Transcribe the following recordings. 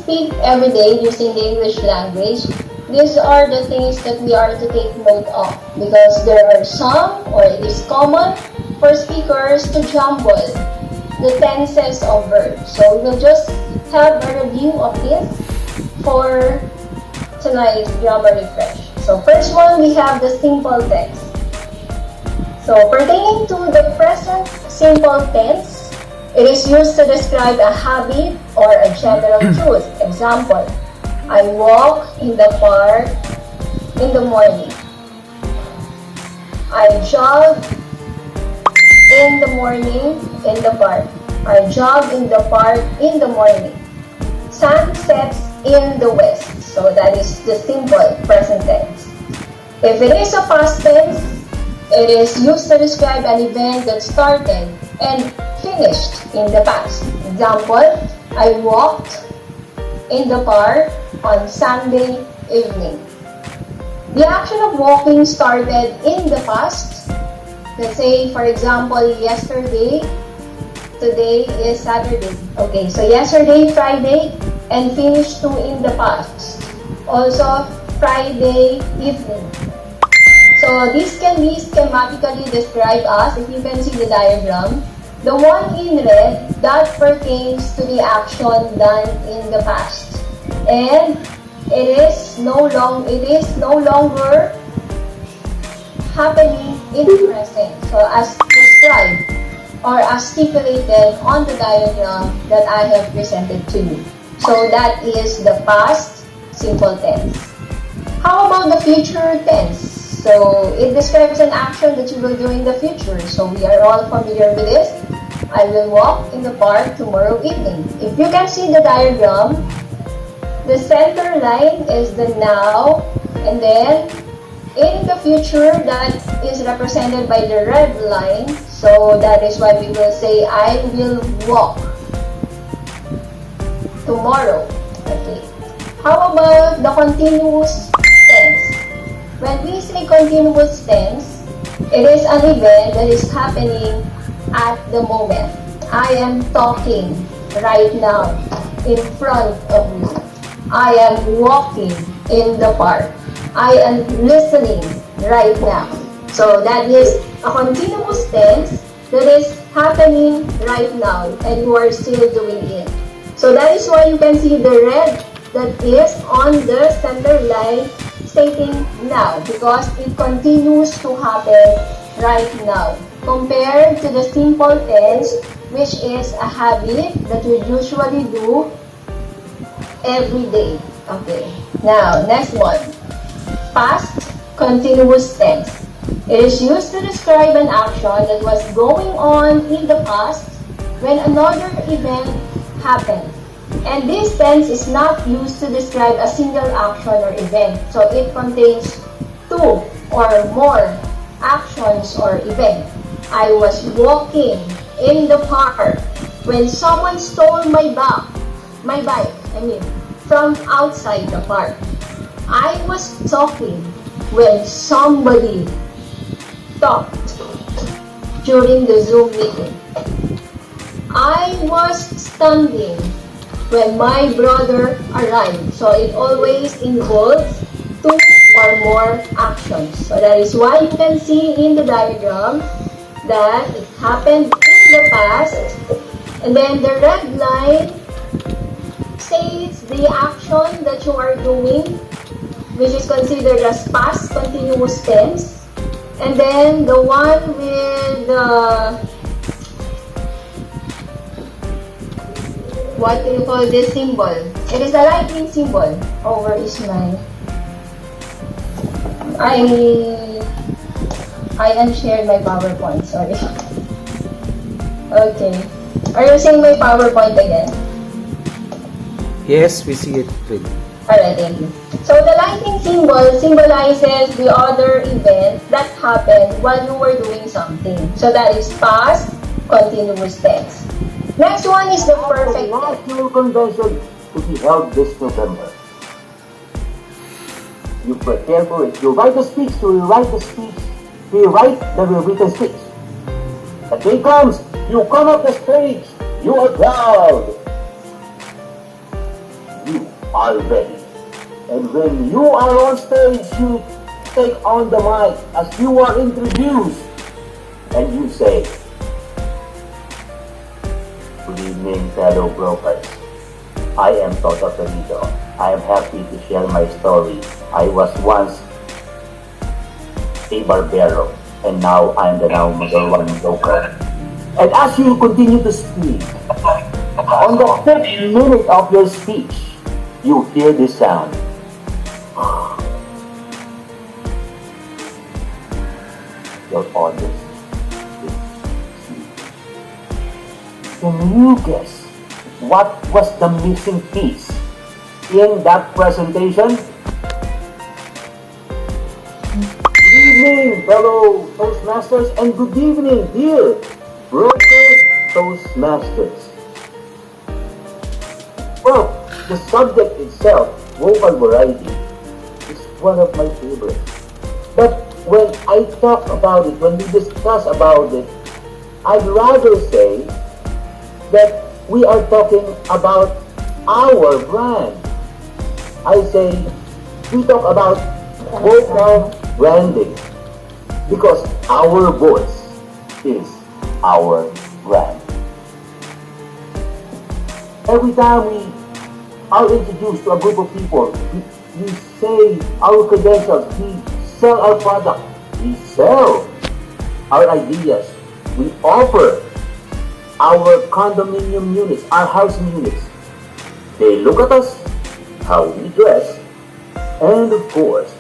speak every day using the English language, these are the things that we are to take note of, because there are some, or it is common for speakers to jumble the tenses of verbs. So we will just have a review of this for tonight's grammar refresh. So first one, we have the simple tense. So pertaining to the present simple tense, it is used to describe a habit or a general truth. Example, I walk in the park in the morning. I jog in the morning in the park. I jog in the park in the morning. Sun sets in the west. So that is the simple present tense. If it is a past tense, it is used to describe an event that started and finished in the past. Example, I walked in the park on Sunday evening. The action of walking started in the past. Let's say, for example, yesterday, today is Saturday. Okay, so yesterday, Friday, and finished to in the past. Also, Friday evening. So this can be schematically described as, if you can see the diagram, the one in red that pertains to the action done in the past, and it is no longer happening in the present. So as described or as stipulated on the diagram that I have presented to you. So that is the past simple tense. How about the future tense? So it describes an action that you will do in the future. So we are all familiar with this. I will walk in the park tomorrow evening. If you can see the diagram, the center line is the now, and then in the future, that is represented by the red line. So that is why we will say, I will walk tomorrow. Okay. How about the continuous tense? When we say continuous tense, it is an event that is happening at the moment. I am talking right now in front of you. I am walking in the park. I am listening right now. So that is a continuous tense that is happening right now and you are still doing it. So that is why you can see the red that is on the center line stating now, because it continues to happen right now, compared to the simple tense, which is a habit that we usually do every day. Okay, now next one, past continuous tense. It is used to describe an action that was going on in the past when another event happened. And this tense is not used to describe a single action or event. So it contains two or more actions or events. I was walking in the park when someone stole my bike, from outside the park. I was talking when somebody talked during the Zoom meeting. I was standing when my brother arrived. So it always involves two or more actions. So that is why you can see in the diagram that it happened in the past, and then the red line states the action that you are doing, which is considered as past continuous tense, and then the one with the what do you call this symbol? It is a lightning symbol. Over is my... I unshared my PowerPoint, sorry. Okay. Are you seeing my PowerPoint again? Yes, we see it. Alright, thank you. So the lightning symbol symbolizes the other event that happened while you were doing something. So that is past continuous tense. Next one is the perfect tense. National Convention to be held this November. You prepare for it. You write the speech, you rewrite the speech, you write the written speech. The day comes, you come up the stage, you are proud. You are ready. And when you are on stage, you take on the mic as you are introduced and you say, "Good evening, fellow brokers. I am Thoto Ferido. I am happy to share my story. I was once a Barberong, and now I am the number one broker." And as you continue to speak, on the fifth minute of your speech, you hear this sound. Your audience is sleeping. Can you guess what was the missing piece in that presentation? Good evening, fellow Toastmasters, and good evening, dear brokers Toastmasters. Well, the subject itself, vocal variety, is one of my favorites. But when I talk about it, when we discuss about it, I'd rather say that we are talking about our brand. I say we talk about vocal branding because our voice is our brand. Every time we are introduced to a group of people, we say our credentials, we sell our product, we sell our ideas, we offer our condominium units, our housing units. They look at us, how we dress, and of course,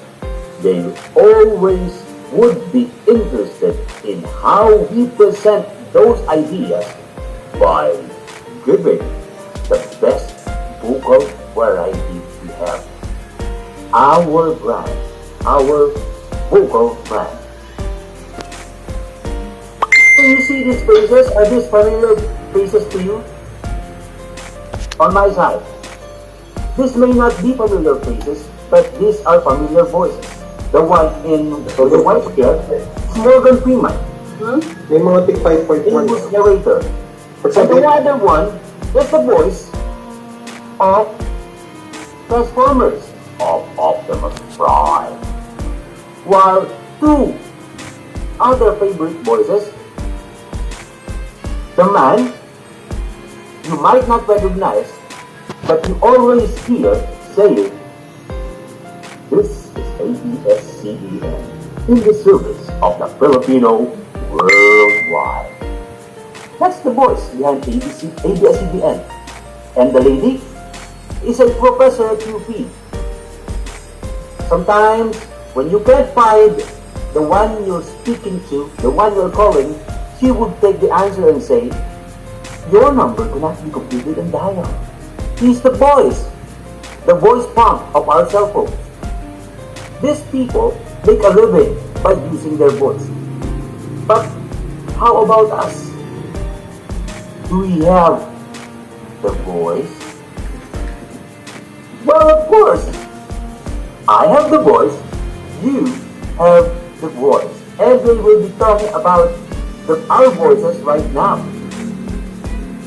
they always would be interested in how we present those ideas by giving the best vocal variety we have. Our brand, our vocal brand. Do you see these faces? Are these familiar faces to you? On my side, this may not be familiar faces, but these are familiar voices. The one in the white chair is Morgan Freeman. May mga tig 5.1. English narrator. And the other one is the voice of Transformers, of Optimus Prime. While two other favorite voices, the man you might not recognize, but you always hear saying, "This is ABS-CBN in the service of the Filipino worldwide." That's the voice behind ABS-CBN. And the lady is a professor at UP. Sometimes, when you can't find the one you're speaking to, the one you're calling, she would take the answer and say, "Your number cannot be completed and dialed." He's the voice prompt of our cell phones. These people make a living by using their voice. But how about us? Do we have the voice? Well, of course. I have the voice, you have the voice. And we will be talking about our voices right now.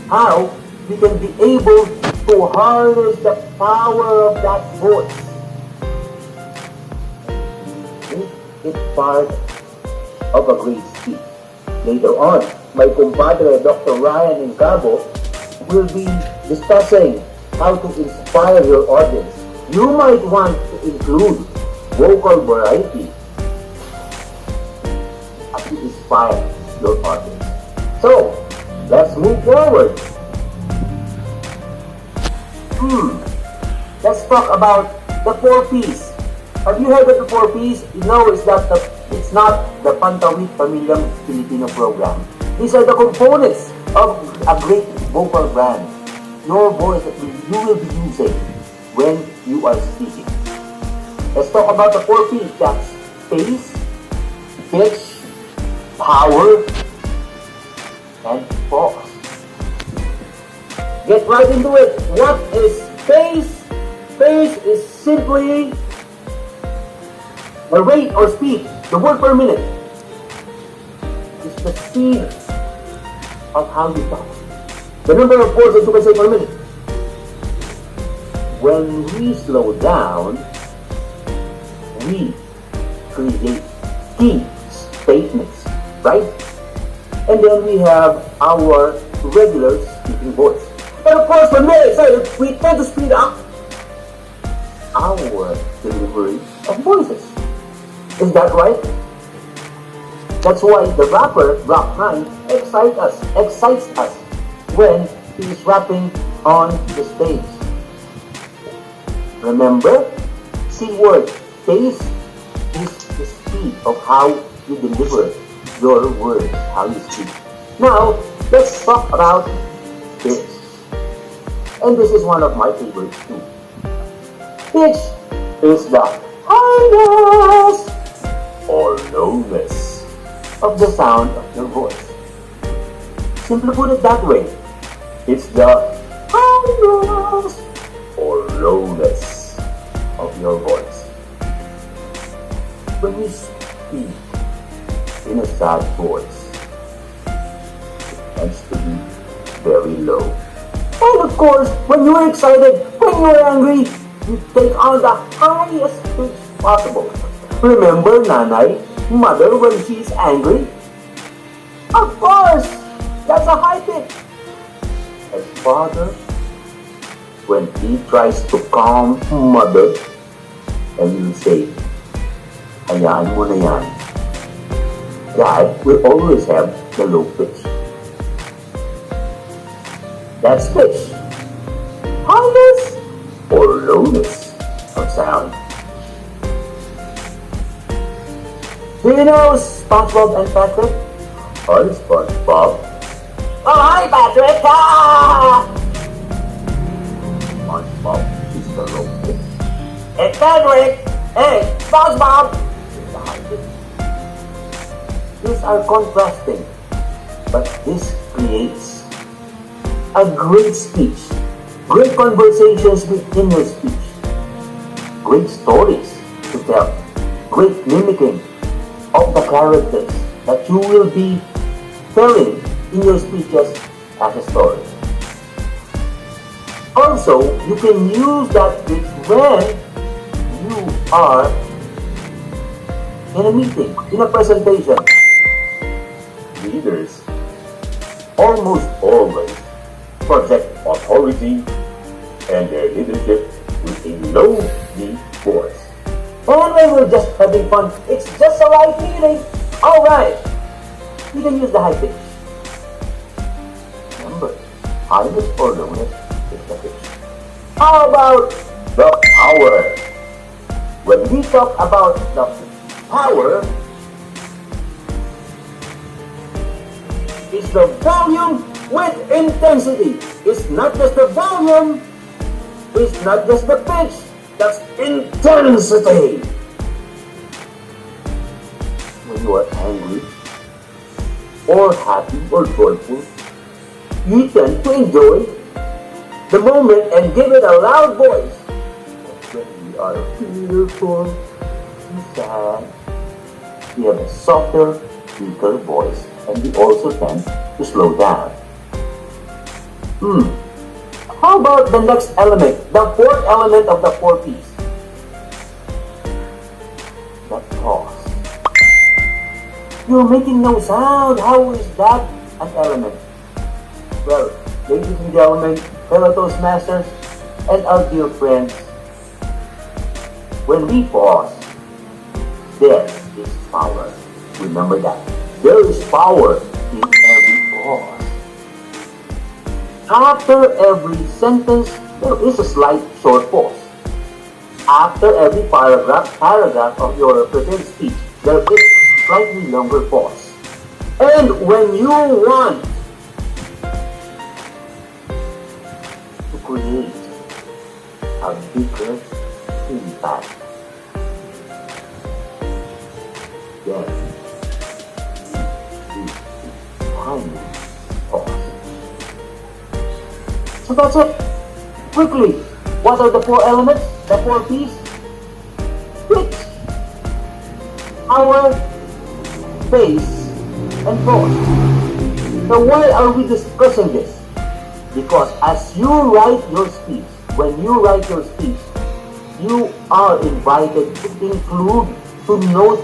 How we can be able to harness the power of that voice. Make it part of a great speech. Later on, my compadre Dr. Ryan in Cabo will be discussing how to inspire your audience. You might want to include vocal variety as you inspire your audience. So, let's move forward. Let's talk about the 4 Ps. Have you heard of the 4 Ps? You know it's not the Pantawid Pamilyang Filipino program. These are the components of a great vocal brand. Your voice that you will be using when you are speaking. Let's talk about the 4 Ps. That's pace, pitch, power, and pause. Get right into it. What is pace? Pace is simply the rate or speed, the word per minute. It's the speed of how you talk. The number of words that you can say per minute. when we slow down, we create key statements, right? And then we have our regular speaking voice. And of course, when we're excited, we tend to speed up our delivery of voices. Is that right? That's why the rapper, Rock 9, excites us when he is rapping on the stage. Remember, C-word, pace is the speed of how you deliver your words, how you speak. Now, let's talk about pitch. And this is one of my favorites too. Pitch is the highness or lowness of the sound of your voice. Simply put it that way. It's the highness or lowness of your voice. When you speak in a sad voice, it tends to be very low. And of course, when you are excited, when you are angry, you take on the highest pitch possible. Remember Nanay, mother, when she's angry? Of course, that's a high pitch. And father, when he tries to calm mother, and you say, hayaan mo na yan. Dad will always have the low pitch. That's pitch. Highness or lowness of sound. Do you know SpongeBob and Patrick? Hi, SpongeBob. Oh, hi, Patrick! Ah! SpongeBob is the low pitch. Hey, Patrick! Hey, SpongeBob! It's the high pitch. These are contrasting, but this creates a great speech, great conversations within your speech, great stories to tell, great mimicking of the characters that you will be telling in your speeches as a story. Also, you can use that pitch when you are in a meeting, in a presentation. Leaders almost always project authority and their leadership with a low deep voice. And when we're just having fun, it's just a light meeting. Alright, you can use the high pitch. Remember, highness or lowness is the pitch. How about the power? When we talk about the power, it's the volume with intensity. It's not just the volume, it's not just the pitch, that's intensity. When you are angry, or happy, or joyful, you tend to enjoy the moment and give it a loud voice. When we are fearful and sad, we have a softer, weaker voice, and we also tend to slow down. How about the next element, the fourth element of the 4 P's? The pause. You're making no sound. How is that an element? Well, ladies and gentlemen, fellow Toastmasters, and our dear friends, when we pause, there is power. Remember that. There is power in every pause. After every sentence, there is a slight short pause. After every paragraph of your prepared speech, there is slightly longer pause. And when you want to create a bigger impact, then you tiny pause. So that's it. Quickly, what are the 4 elements? The 4 P's? Pitch, power, pace, and pause. Now why are we discussing this? Because as you write your speech, when you write your speech, you are invited to include, to note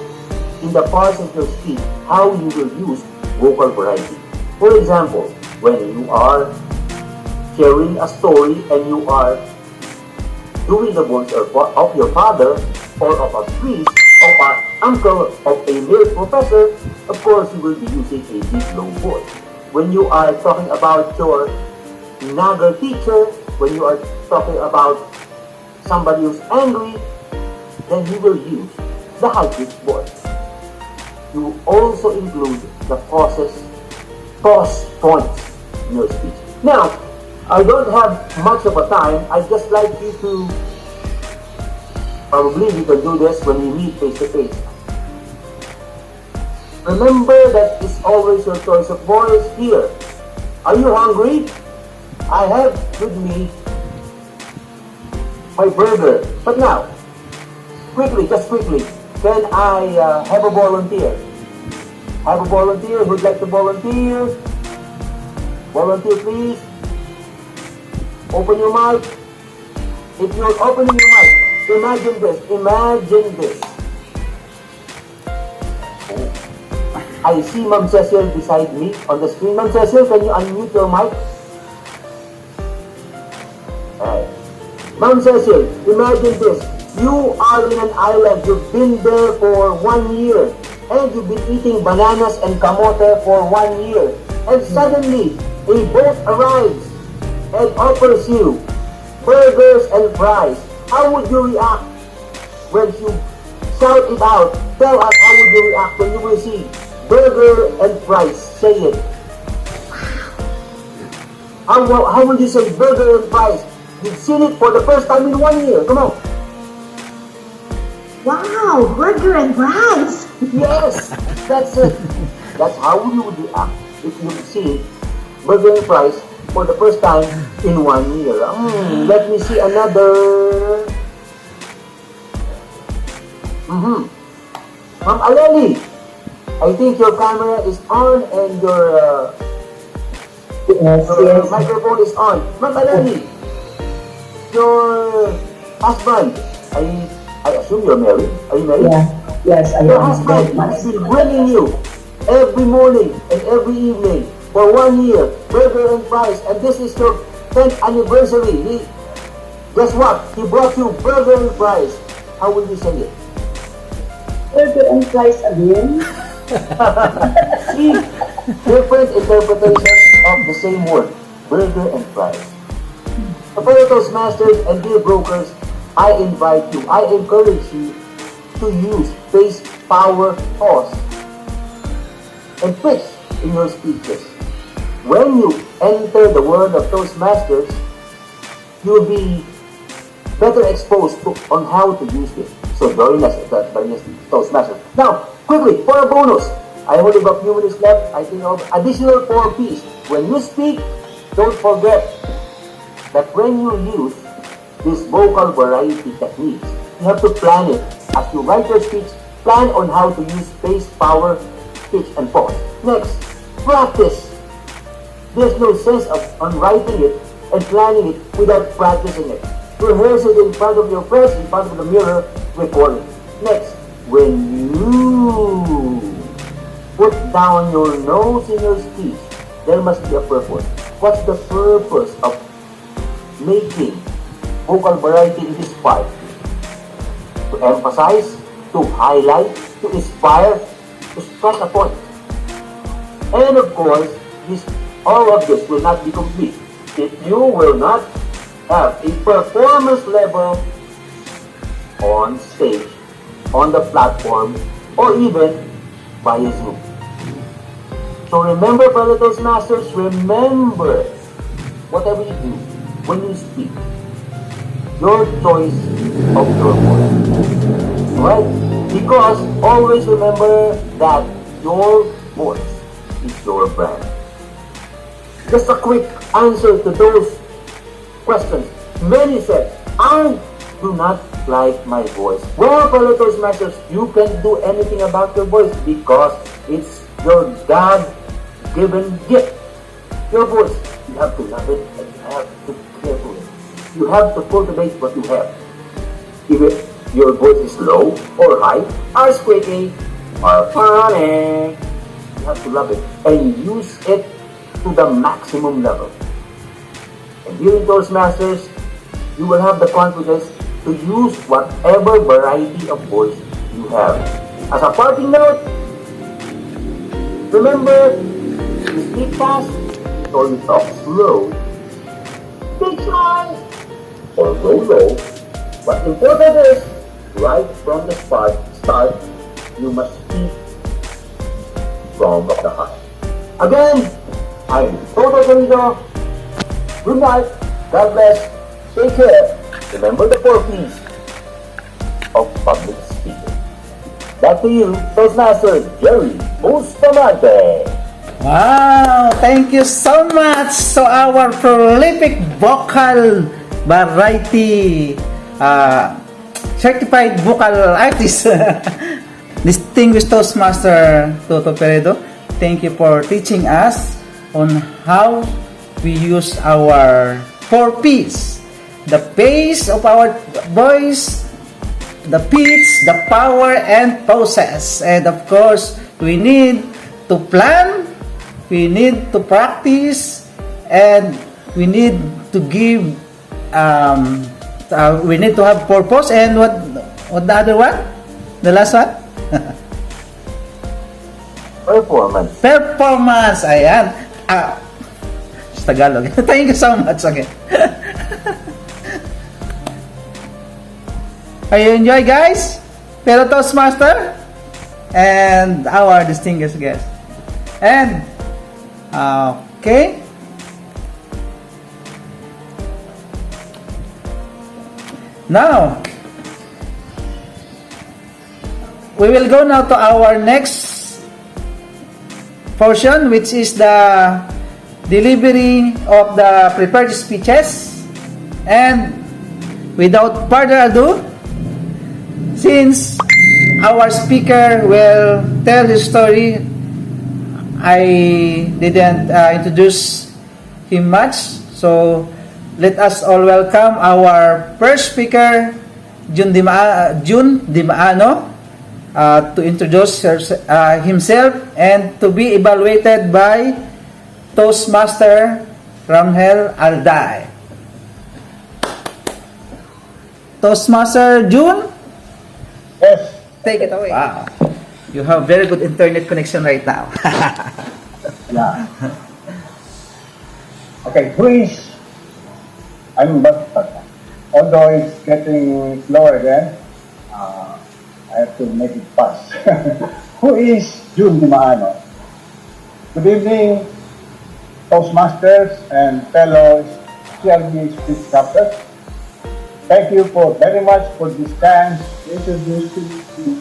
in the parts of your speech how you will use vocal variety. For example, when you are sharing a story and you are doing the voice of your father or of a priest, of an uncle, of a male professor, of course you will be using a deep low voice. When you are talking about your nagar teacher, when you are talking about somebody who's angry, then you will use the high-pitched voice. You also include the pause points in your speech. Now, I don't have much of a time. I'd just like you to, probably you can do this when we meet face to face. Remember that it's always your choice of voice here. Are you hungry? I have with me my burger. But now, quickly, just quickly, can I have a volunteer? Have a volunteer? Who'd like to volunteer? Volunteer, please. Open your mic. If you're opening your mic, imagine this. Imagine this. I see Ma'am Cecil beside me on the screen. Ma'am Cecil, can you unmute your mic? Alright. Ma'am Cecil, imagine this. You are in an island. You've been there for 1 year. And you've been eating bananas and kamote for 1 year. And suddenly, a boat arrives and offers you burgers and fries. How would you react when you shout it out? Tell us how would you react when you will see burger and fries. Say it. How would you say burger and fries? You've seen it for the first time in 1 year. Come on. Wow, burger and fries. Yes, that's it. That's how you would react if you've seen burger and fries for the first time in 1 year. Let me see another. Ma'am Aleli, I think your camera is on and your Yes. microphone is on. Ma'am Aleli, your husband, I assume you're married. Are you married? Yeah. Yes, I Your am. husband has been bringing you every morning and every evening for 1 year burger and fries, and this is your 10th anniversary. Guess what? He brought you burger and fries. How will you say it? Burger and fries again? See, different interpretations of the same word, burger and fries. For those masters and deal brokers, I invite you, I encourage you to use face, power, pause, and pitch in your speeches. When you enter the world of Toastmasters, you'll be better exposed on how to use it. So join us at Toastmasters. Now, quickly, for a bonus, I only got a few minutes left. I think of additional 4 P's. When you speak, don't forget that when you use these vocal variety techniques, you have to plan it. As you write your speech, plan on how to use space, power, pitch, and pause. Next, practice. There's no sense on writing it and planning it without practicing it. Rehearse it in front of your friends, in front of the mirror, record it. Next, when you put down your notes in your speech, there must be a purpose. What's the purpose of making vocal variety in this part? To emphasize, to highlight, to inspire, to stress a point. And of course, all of this will not be complete if you will not have a performance level on stage, on the platform, or even via Zoom. So remember, fellow Toastmasters, remember, whatever you do, when you speak, your choice of your voice. Right? Because always remember that your voice is your brand. Just a quick answer to those questions. Many said, I do not like my voice. Well, fellow Toastmasters, you can do anything about your voice because it's your God-given gift. Your voice, you have to love it and you have to care for it. you have to cultivate what you have. If your voice is low or high, or squeaky, or funny, you have to love it and use it to the maximum level. And during Toastmasters, you will have the confidence to use whatever variety of voice you have. As a parting note, remember, you speak fast or you talk slow, speak high or go low. What important is, right from the start, you must speak from the heart. Again, I'm Thoto Ferido. Good night. God bless. Take care. Remember the 4 P's of public speaking. Back to you, Toastmaster Jerry Bustamante. Wow! Thank you so much to our prolific vocal variety certified vocal artist, distinguished Toastmaster Thoto Ferido. Thank you for teaching us on how we use our 4 P's. The pace of our voice, the pitch, the power, and process. And of course, we need to plan, we need to practice, and we need to give, we need to have purpose. And what the other one? The last one? Performance. Performance. Ayan. Tagalog. Thank you so much again. Are you enjoy, guys? Pero Toastmaster and our distinguished guest. And okay. Now we will go now to our next portion, which is the delivery of the prepared speeches. And without further ado, since our speaker will tell his story, I didn't introduce him much, so let us all welcome our first speaker, Jun Dimaano, to introduce himself and to be evaluated by Toastmaster Ramhel Alday. Toastmaster Jun? Yes. Take it away. Wow. You have very good internet connection right now. Yeah. Okay, please. I'm back. Although it's getting slower again, I have to make it fast. Who is Jun Dimaano? Good evening, Toastmasters and fellow CRB Speechcrafters. Thank you very much for this chance to introduce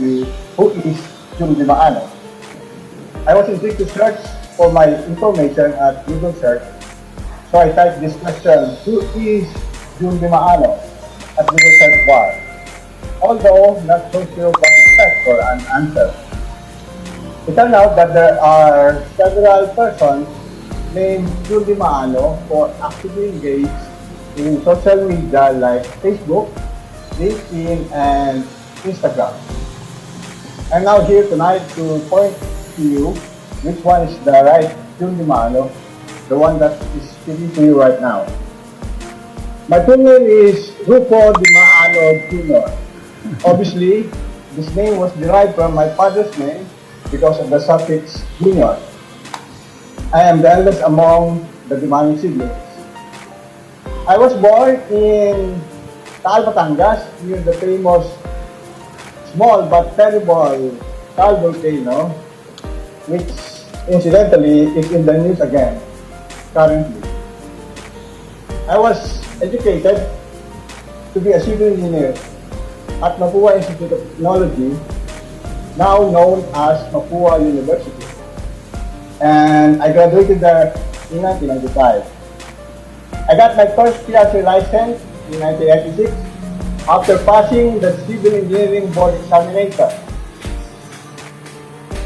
you who is Jun Dimaano. I was intrigued to search for my information at Google search, so I typed this question, who is Jun Dimaano, at Google search bar. Although not so sure what to expect for an answer. It turned out that there are several persons named Jun Dimaano who are actively engaged in social media like Facebook, LinkedIn, and Instagram. I'm now here tonight to point to you which one is the right Jun Dimaano, the one that is speaking to you right now. My full name is Rufo Dimaano Jr. Obviously, this name was derived from my father's name because of the suffix Jr. I am the eldest among the Dimaano siblings. I was born in Taal, Batangas, near the famous small but terrible Taal volcano, which incidentally is in the news again currently. I was educated to be a civil engineer at Mapua Institute of Technology, now known as Mapua University, and I graduated there in 1995. I got my first PRC license in 1986 after passing the Civil Engineering Board examination.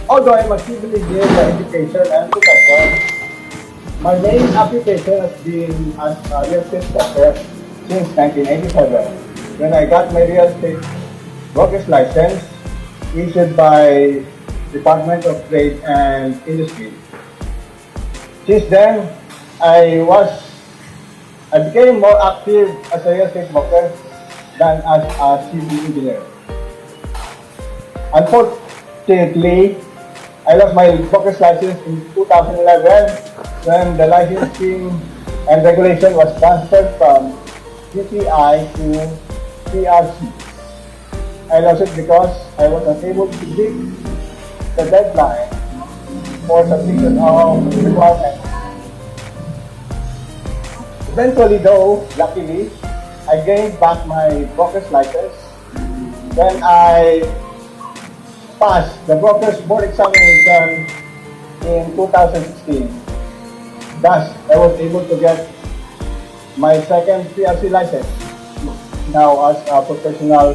Although I'm a civil engineer by education and profession, my main occupation has been as a real estate broker since 1987, when I got my real estate broker's license issued by Department of Trade and Industry. Since then, I became more active as a real estate broker than as a civil engineer. Unfortunately, I lost my broker's license in 2011 when the licensing and regulation was transferred from GTI to PRC. I lost it because I was unable to meet the deadline for submission of requirements. Eventually though, luckily, I gained back my broker's license when I passed the broker's board examination in 2016. Thus, I was able to get my second PRC license now as a professional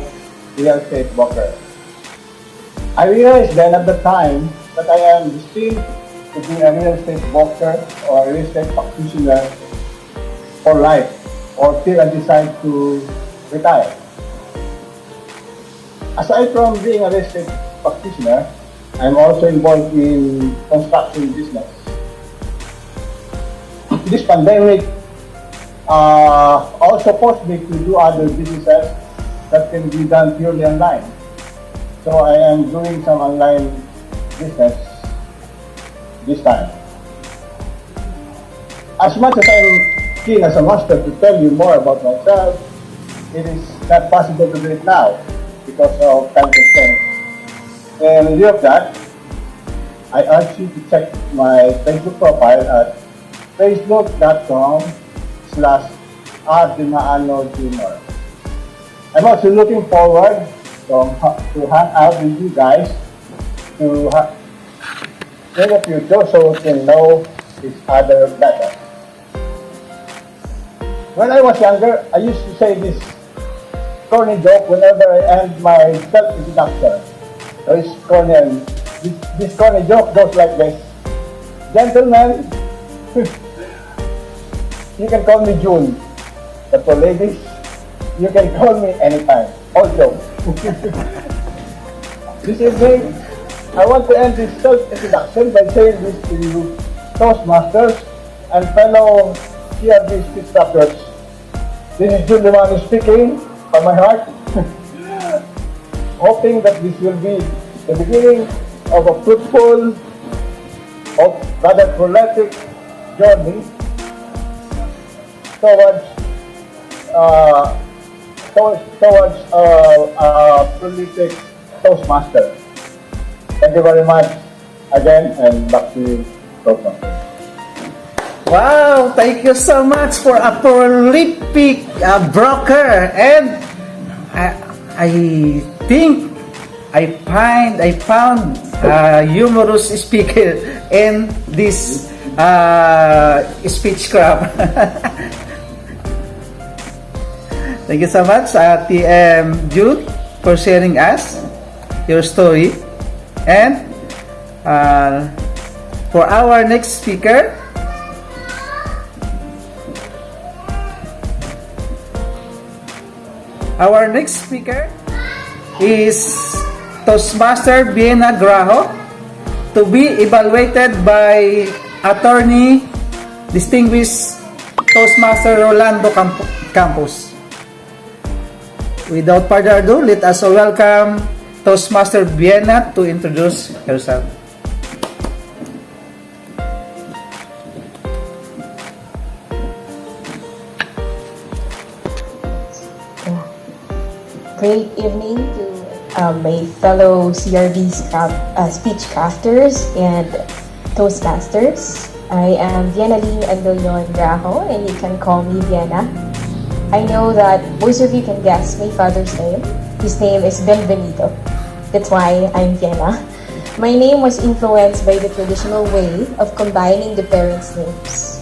real estate broker. I realized then at the time that I am destined to be a real estate broker or a real estate practitioner for life or till I decide to retire. Aside from being a real estate practitioner, I'm also involved in construction business. This pandemic also forced me to do other businesses that can be done purely online. So I am doing some online business this time. As much as I'm keen as a master to tell you more about myself, it is not possible to do it now because of time constraints. In lieu of that, I urge you to check my Facebook profile at facebook.com/rdimaano jr. I'm also looking forward to hang out with you guys in the future so we can know each other better. When I was younger, I used to say this corny joke whenever I end my self-introduction. This corny joke goes like this. Gentlemen, you can call me June, but for ladies, you can call me anytime. All jokes. This evening, I want to end this self-introduction by saying this to you, Toastmasters and fellow CRB Speechcrafters. This is June Limano speaking from my heart, hoping that this will be the beginning of a fruitful, rather prolific journey towards a prolific Toastmaster. Thank you very much again, and back to you, Toastmaster. Wow, thank you so much for a prolific broker, and I think I found a humorous speaker in this Speechcraft. Thank you so much, TM Jude, for sharing us your story. And for our next speaker, is Toastmaster Vienna Graho, to be evaluated by Attorney Distinguished Toastmaster Rolando Campos. Without further ado, let us welcome Toastmaster Vienna to introduce herself. Great evening to my fellow CRB Speechcrafters and Toastmasters. I am Vienna Lee Andolion Graho, and you can call me Vienna. I know that most of you can guess my father's name. His name is Benvenido. That's why I'm Vienna. My name was influenced by the traditional way of combining the parents' names.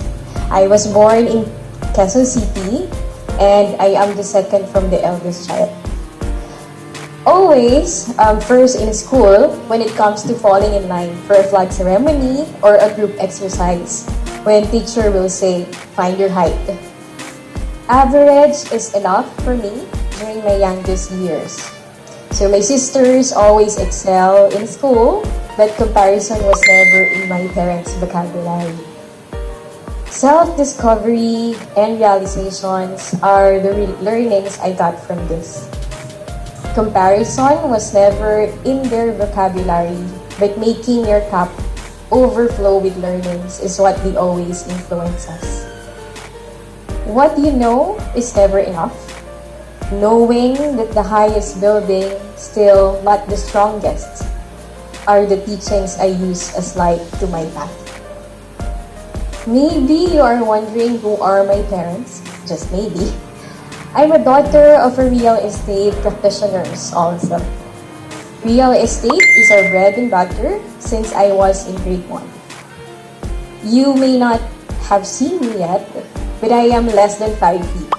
I was born in Quezon City, and I am the second from the eldest child. Always first in school when it comes to falling in line for a flag ceremony or a group exercise when teacher will say, find your height. Average is enough for me during my youngest years. So my sisters always excel in school, but comparison was never in my parents' vocabulary. Self-discovery and realizations are the learnings I got from this. Comparison was never in their vocabulary, but making your cup overflow with learnings is what they always influence us. What you know is never enough. Knowing that the highest building, still not the strongest, are the teachings I use as light to my path. Maybe you are wondering who are my parents, just maybe. I'm a daughter of a real estate practitioners also. Real estate is our bread and butter since I was in grade 1. You may not have seen me yet, but I am less than 5 feet.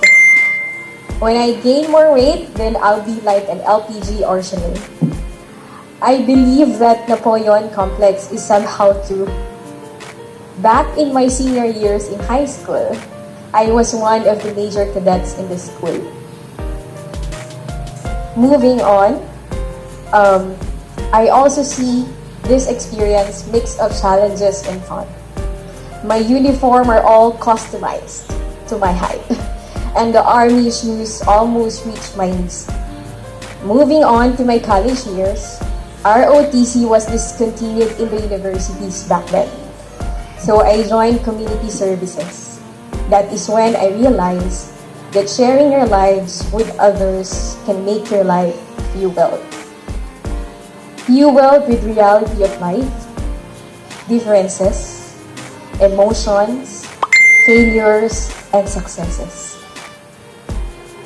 When I gain more weight, then I'll be like an LPG or Chanel. I believe that Napoleon complex is somehow true. Back in my senior years in high school, I was one of the major cadets in the school. Moving on, I also see this experience mix of challenges and fun. My uniform are all customized to my height, and the army shoes almost reach my knees. Moving on to my college years, ROTC was discontinued in the universities back then. So I joined community services. That is when I realized that sharing your lives with others can make your life fueled. Fueled with reality of life, differences, emotions, failures, and successes.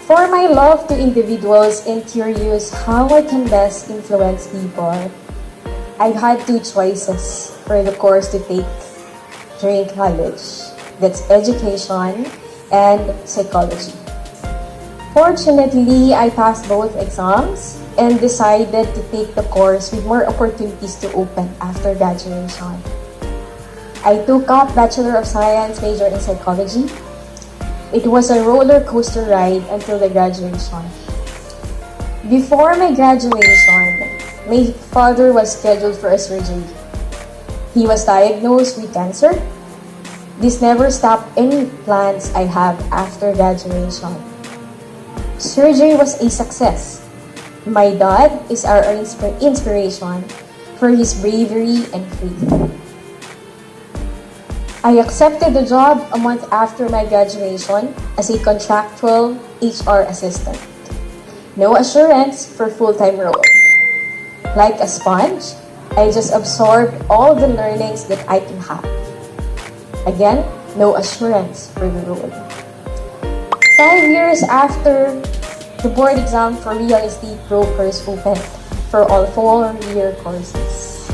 For my love to individuals and curious how I can best influence people, I've had 2 choices for the course to take during college. That's education and psychology. Fortunately, I passed both exams and decided to take the course with more opportunities to open after graduation. I took up Bachelor of Science major in psychology. It was a roller coaster ride until the graduation. Before my graduation, my father was scheduled for a surgery. He was diagnosed with cancer. This never stopped any plans I have after graduation. Surgery was a success. My dad is our inspiration for his bravery and faith. I accepted the job a month after my graduation as a contractual HR assistant. No assurance for full-time role. Like a sponge, I just absorbed all the learnings that I can have. Again, no assurance for the role. 5 years after the board exam for real estate brokers opened for all 4-year courses,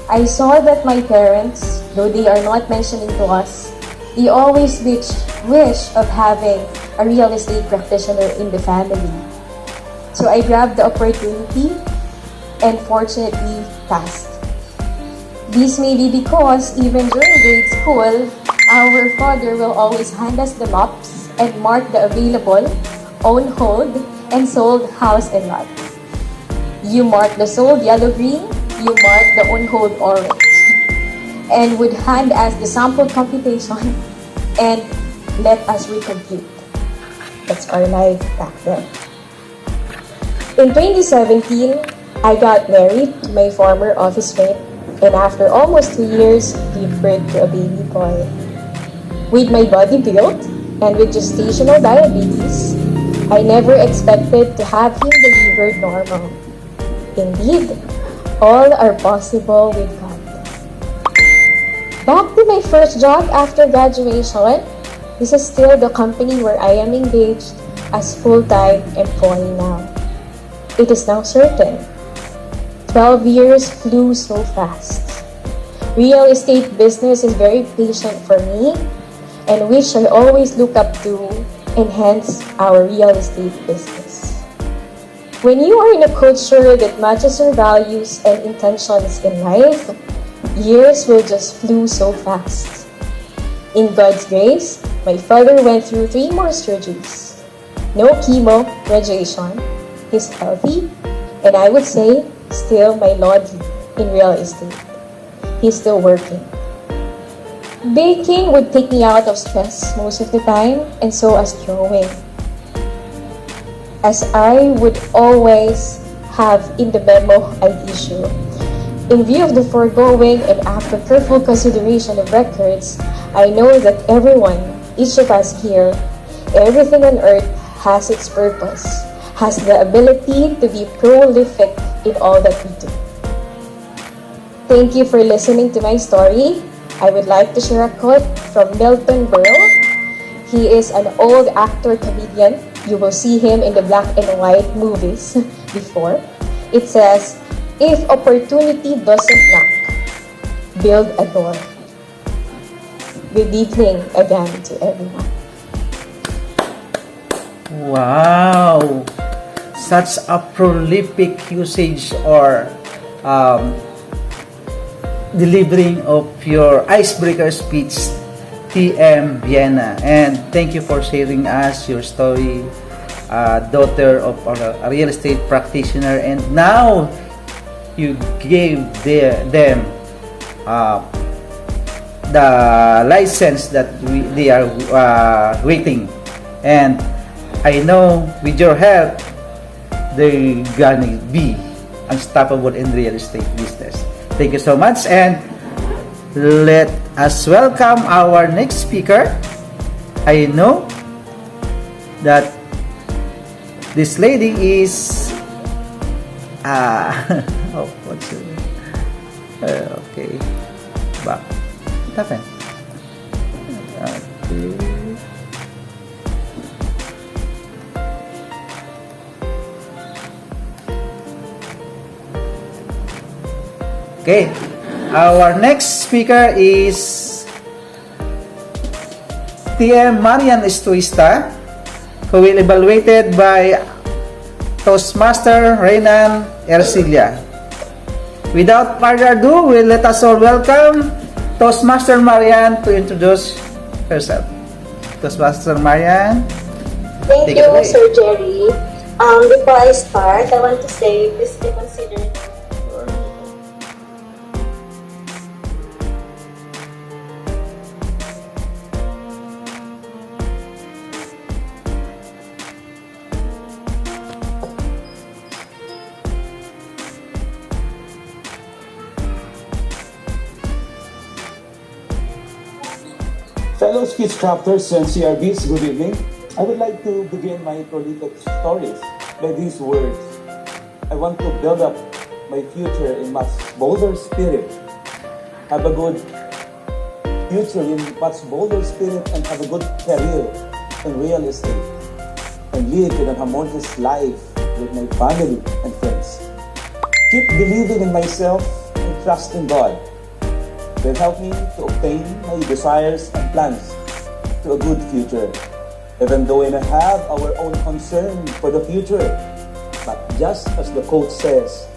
I saw that my parents, though they are not mentioning to us, they always wish of having a real estate practitioner in the family. So I grabbed the opportunity and fortunately passed. This may be because even during grade school, our father will always hand us the maps and mark the available, own hold, and sold house and lot. You mark the sold yellow-green, you mark the on-hold orange, and would hand us the sample computation and let us recompute. That's our life back then. In 2017, I got married to my former office mate, and after almost 2 years, gave birth to a baby boy. With my body built and with gestational diabetes, I never expected to have him delivered normal. Indeed, all are possible with God. Back to my first job after graduation, this is still the company where I am engaged as full-time employee now. It is now certain. 12 years flew so fast. Real estate business is very patient for me and which I always look up to enhance our real estate business. When you are in a culture that matches your values and intentions in life, years will just flew so fast. In God's grace, my father went through 3 more surgeries. No chemo, radiation. He's healthy, and I would say still my lordly in real estate. He's still working. Baking would take me out of stress most of the time, and so as drawing. As I would always have in the memo I'd issue. In view of the foregoing and after careful consideration of records, I know that everyone, each of us here, everything on earth has its purpose, has the ability to be prolific in all that we do. Thank you for listening to my story. I would like to share a quote from Milton Berle. He is an old actor comedian. You will see him in the black and white movies before. It says, "If opportunity doesn't knock, build a door." Good evening again to everyone. Wow! Such a prolific usage or delivering of your icebreaker speech, TM Vienna. And thank you for sharing us your story, daughter of a real estate practitioner, and now you gave them the license that they are waiting, and I know with your help they're gonna be unstoppable in real estate business. Thank you so much, and let us welcome our next speaker. I know that this lady is oh, what's her name? Okay, back. What happened? Okay, our next speaker is TM Marian Estuista, who will be evaluated by Toastmaster Renan Ercilia. Without further ado, we'll let us all welcome Toastmaster Marian to introduce herself. Toastmaster Marian, Thank take it you, away. Sir Jerry. Before I start, I want to say, please be considerate for me. Fellow Speechcrafters and CRBs, good evening. I would like to begin my prolific stories by these words. I want to build up my future in much bolder spirit, have a good future in much bolder spirit, and have a good career in real estate, and live in a harmonious life with my family and friends. Keep believing in myself and trust in God will help me to obtain my desires and plans to a good future. Even though we may have our own concern for the future, but just as the quote says,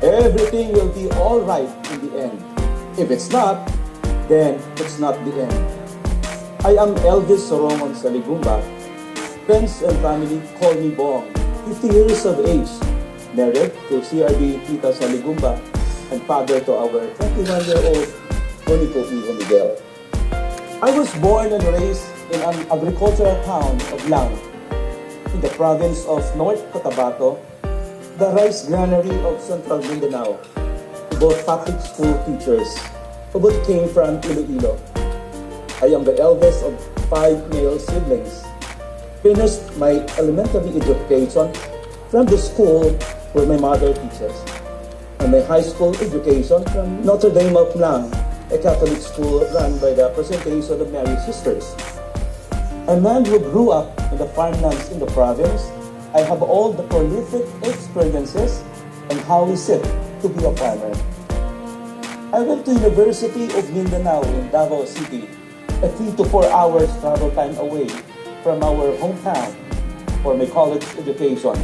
everything will be all right in the end. If it's not, then it's not the end. I am Elvis Soromon Saligumba. Friends and family call me Bong, 50 years of age, married to CRB Tita Saligumba, and father to our 21-year-old Monico P. Miguel. I was born and raised in an agricultural town of Lang, in the province of North Cotabato, the rice granary of Central Mindanao, to both public school teachers who both came from Iloilo. I am the eldest of 5 male siblings. Finished my elementary education from the school where my mother teaches, and my high school education from Notre Dame of Lang, a Catholic school run by the Presentation of Mary Sisters. A man who grew up in the farmlands in the province, I have all the prolific experiences and how is it to be a farmer. I went to University of Mindanao in Davao City, a 3 to 4 hours travel time away from our hometown for my college education.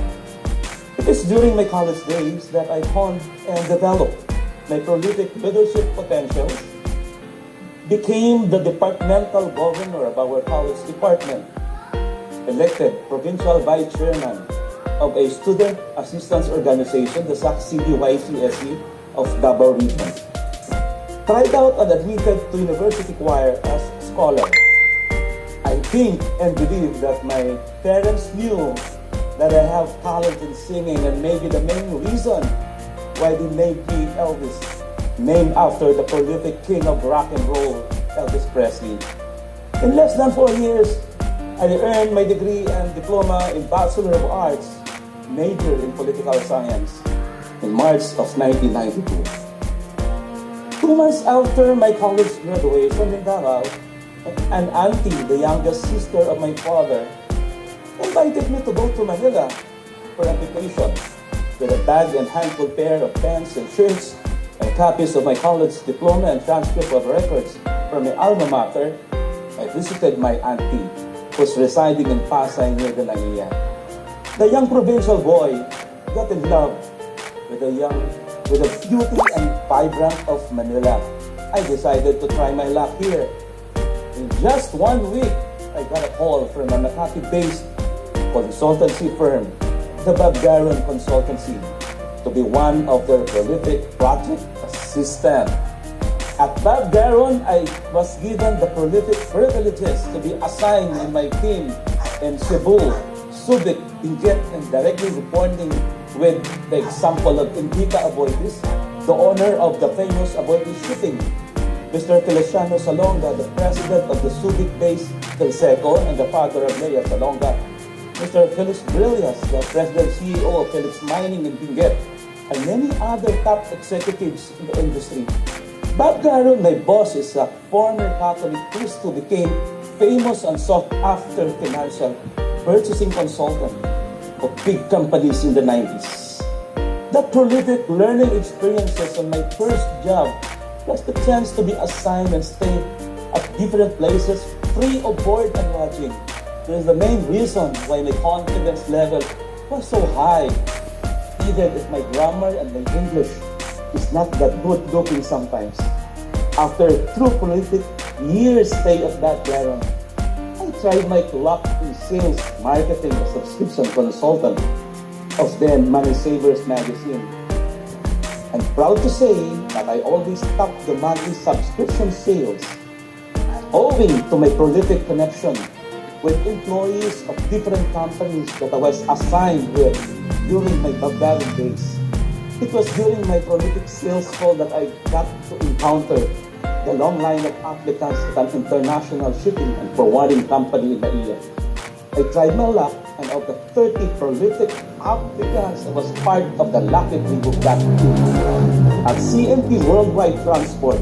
It is during my college days that I honed and developed my prolific leadership potentials, became the departmental governor of our college department, elected provincial vice chairman of a student assistance organization, the SAC-CDYCSE of Davao Region. Tried out and admitted to university choir as scholar. I think and believe that my parents knew that I have talent in singing, and maybe the main reason why they made me Elvis, named after the prolific king of rock and roll, Elvis Presley. In less than 4 years, I earned my degree and diploma in Bachelor of Arts, major in political science, in March of 1992. 2 months after my college graduation in Davao, an auntie, the youngest sister of my father, invited me to go to Manila for a vacation with a bag and handful pair of pants and shirts and copies of my college diploma and transcript of records from my alma mater. I visited my auntie, who's residing in Pasay near the Naiya. The young provincial boy got in love with the beauty and vibrant of Manila. I decided to try my luck here. In just 1 week, I got a call from a Makati-based consultancy firm, the Barberong Consultancy, to be one of their prolific project assistants. At Barberong, I was given the prolific privileges to be assigned in my team in Cebu, Subic, Benguet, and directly reporting with the example of Rica Aboitis, the owner of the famous Aboitis Shipping, Mr. Feliciano Salonga, the president of the Subic-based Felseco and the father of Lea Salonga, Mr. Felix Brillas, the president CEO of Felix Mining in Benguet, and many other top executives in the industry. Bob Garon, my boss, is a former Catholic priest who became famous and sought after financial purchasing consultant of big companies in the 90s. The prolific learning experiences on my first job, plus the chance to be assigned and stay at different places free of board and lodging, is the main reason why my confidence level was so high, even if my grammar and my English is not that good looking sometimes. After true prolific years stay at that Barberong, I tried my luck in sales, marketing, and subscription consultant of then Money Savers magazine. I'm proud to say that I always topped the monthly subscription sales, owing to my prolific connection with employees of different companies that I was assigned with during my Barberong days. It was during my prolific sales call that I got to encounter the long line of applicants at an international shipping and forwarding company in Naiya. I tried my luck, and of the 30 prolific applicants, I was part of the lucky group of that at CNT Worldwide Transport,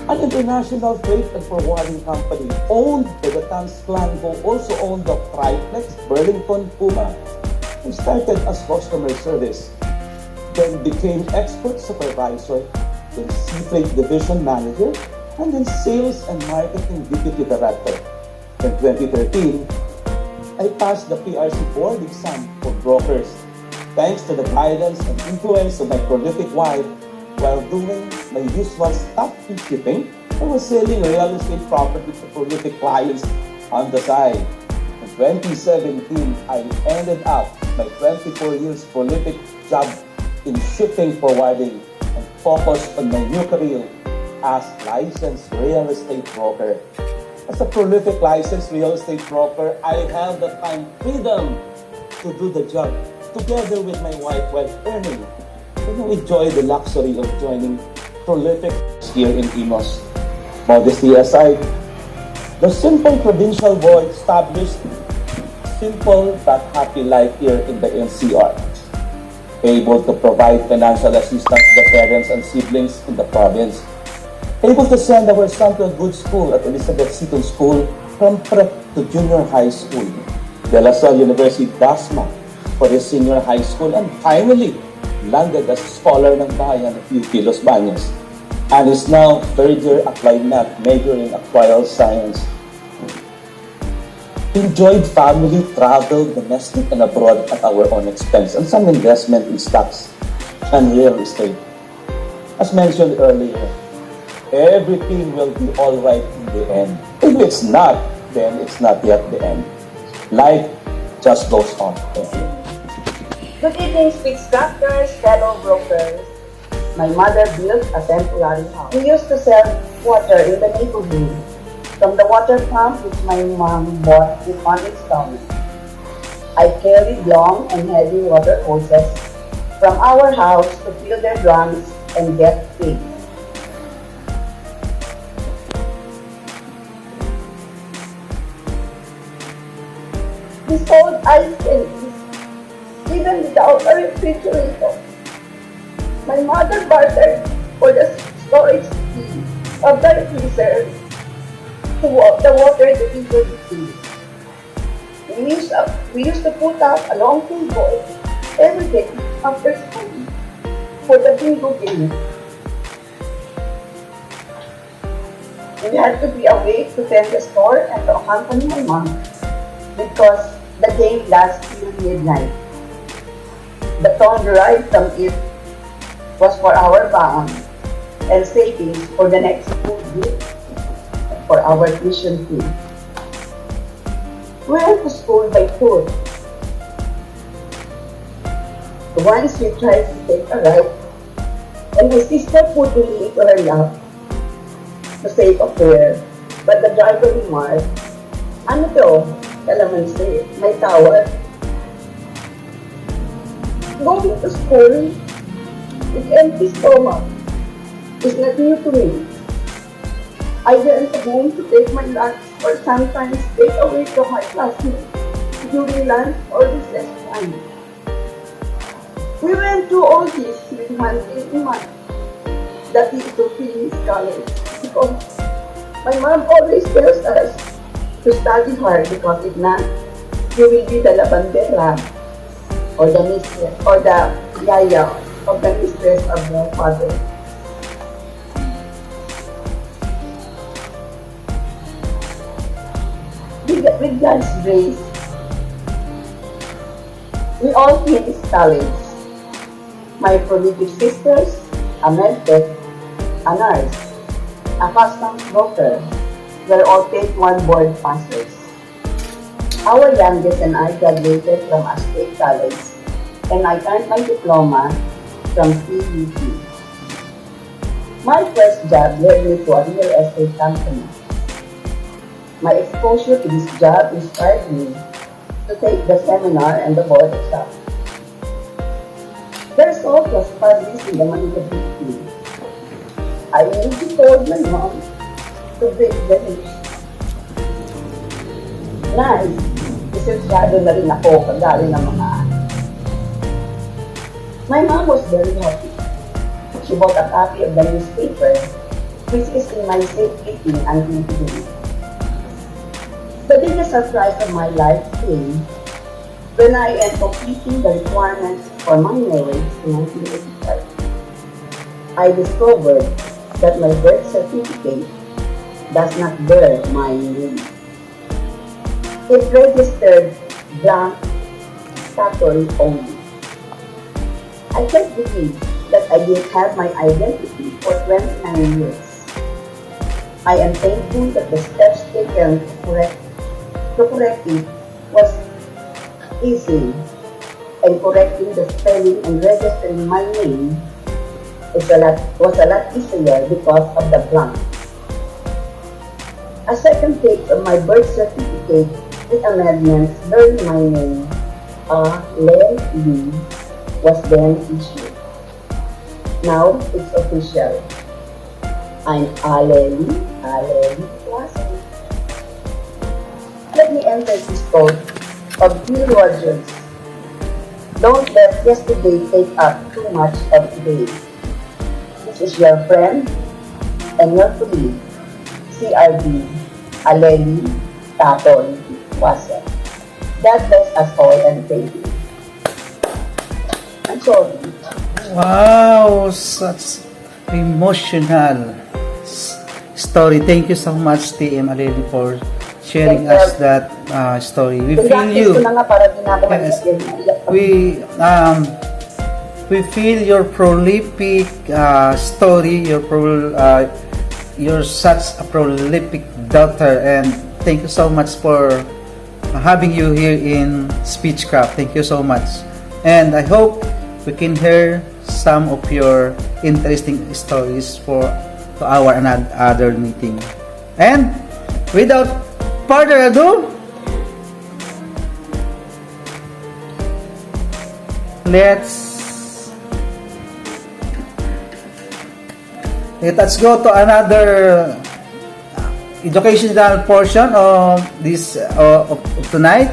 an international freight and forwarding company owned by the Tans clan, who also owned the Triplex Burlington Puma, and started as customer service, then became export supervisor, then sea freight division manager, and then sales and marketing deputy director. In 2013, I passed the PRC board exam for brokers, thanks to the guidance and influence of my prolific wife. While doing my usual stuff in shipping, I was selling real estate property to prolific clients on the side. In 2017, I ended up my 24 years prolific job in shipping forwarding and focused on my new career as licensed real estate broker. As a prolific licensed real estate broker, I have the time freedom to do the job together with my wife while earning. I enjoy the luxury of joining prolific here in Imos. Modesty aside, the simple provincial boy established simple but happy life here in the NCR. Able to provide financial assistance to the parents and siblings in the province. Able to send our son to a good school at Elizabeth Seton School from prep to junior high school. De La Salle University, Dasma for his senior high school, and finally landed as a scholar ng bayan of UP Los Baños, and is now third year applied math, majoring in actuarial science. Enjoyed family travel, domestic and abroad at our own expense, and some investment in stocks and real estate. As mentioned earlier, everything will be all right in the end. If it's not, then it's not yet the end. Life just goes on. Thank you. Good evening, Speechcrafters, fellow brokers. My mother built a temporary house. We used to sell water in the neighborhood from the water pump which my mom bought with on installment. I carried long and heavy water hoses from our house to fill their drums and get paid. We sold ice candies even without a refrigerator. My mother bartered for the storage fee of the freezer to the water to be produced. We used to put out a long table every day after school for the bingo game. We had to be awake to tend the store and to accompany my mom because the game lasts till midnight. The tone derived from it was for our bound and savings for the next school week for our tuition fee. We went to school by foot. Once we tried to take a ride, and my sister put me into her lap to say a prayer, but the driver remarked, "Ano to? Kalamansi, may tawad." Going to school with empty stomach is not new to me. I went home to take my lunch or sometimes take away from my classmates during lunch or recess time. We went through all this with one thing in mind, that is to finish college, because my mom always tells us to study hard because if not, you will be the labandera or the mistress or the yaya of the mistress of your father. With God's grace, we all finished college. My prolific sisters, a medtech, a nurse, a customs broker, were all Take 1 board passers. Our youngest and I graduated from a state college, and I earned my diploma from CUT. My first job led me to a real estate company. My exposure to this job inspired me to take the seminar and the board exam. The result was published in the Manila Weekly. I immediately told my mom to break the news. Nice! Lisensyado na rin ako kagaya ng mga anak. My mom was very happy. She bought a copy of the newspaper, which is in my safekeeping until today. The biggest surprise of my life came when I am completing the requirements for my marriage in 1985. I discovered that my birth certificate does not bear my name. It registered blank statutory only. I can't believe that I didn't have my identity for 29 years. I am thankful that the steps taken to correct it was easy, and correcting the spelling and registering my name was a lot easier because of the blank. A second page of my birth certificate with amendments bearing my name, Len Lee, was then issued. Now it's official. I'm Aleli Plaza. Let me enter this quote of Bill Rogers. Don't let yesterday take up too much of today. This is your friend and your colleague, CRB, Aleli Taton Wasa. God bless us all and thank you. I'm sorry. Wow, such emotional story. Thank you so much, TM Aleli, for sharing us that story. We feel you. Yes. We feel your prolific story, your you're such a prolific daughter, and thank you so much for having you here in Speechcraft. Thank you so much. And I hope we can hear some of your interesting stories for to our another meeting. And without further ado, let's go to another educational portion of this of tonight,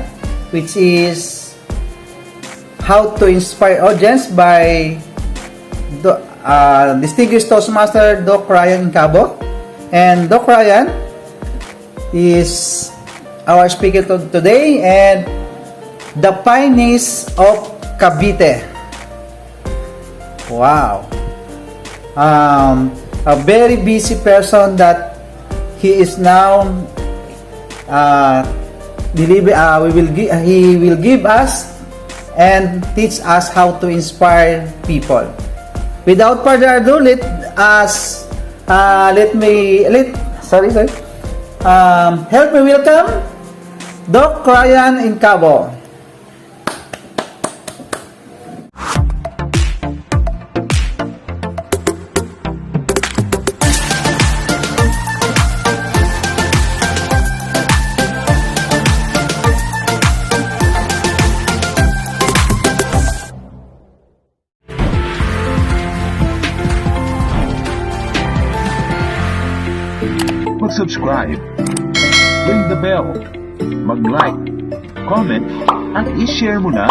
which is how to inspire audience by distinguished Toastmaster Doc Ryan Cabo. And Doc Ryan is our speaker today, and the Pioneers of Cavite. Wow. A very busy person that he is now he will give us and teach us how to inspire people. Without further ado, help me welcome Doc Ryan in Cabo. Mag-subscribe, ring the bell, mag-like, comment, at i-share mo na